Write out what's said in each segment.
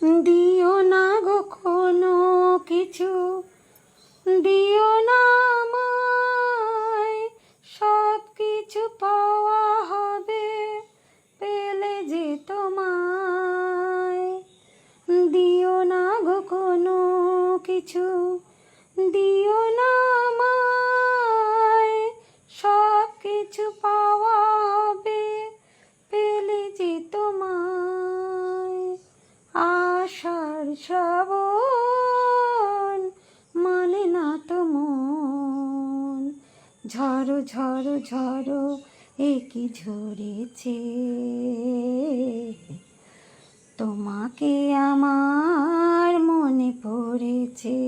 দিও না গো কোনো কিছু, দিও না আমায়, সব কিছু পাওয়া হবে পেলে যে তোমায়। দিও না গো কোনো কিছু, দিও না আমায়, সব কিছু পাওয়া হবে পেলে যে তোমায়। আষাঢ় শ্রাবণ মানে না তো মন, ঝড়ো ঝড়ো ঝড়ো একই ঝরেছে, তোমাকে আমার মনে পড়েছে।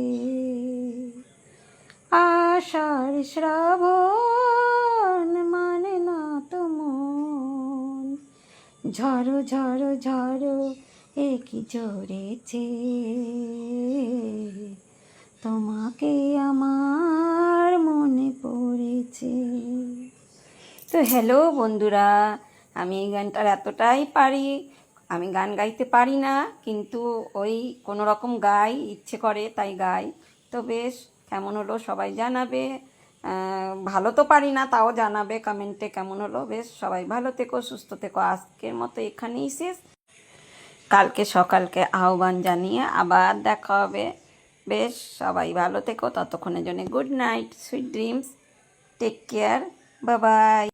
আষাঢ় শ্রাবণ মানে না তো মন, ঝড়ো ঝড়ো ঝড়ো একই ঝরেছে, তোমাকে আমার মনে পড়েছে। তো হ্যালো বন্ধুরা, আমি এই গানটার এতটাই পারি, আমি গান গাইতে পারি না, কিন্তু ওই কোনো রকম গাই, ইচ্ছে করে তাই গাই। তো বেশ কেমন হলো সবাই জানাবে, ভালো তো পারি না তাও জানাবে কমেন্টে কেমন হলো। বেশ সবাই ভালো থেকো, সুস্থ থেকো। আজকের মতো এখানেই শেষ, কালকে সকালকে আহ্বান জানিয়ে আবার দেখা হবে। বেশ সবাই ভালো থেকো, ততক্ষণের জন্য good night, sweet dreams, take care, bye by.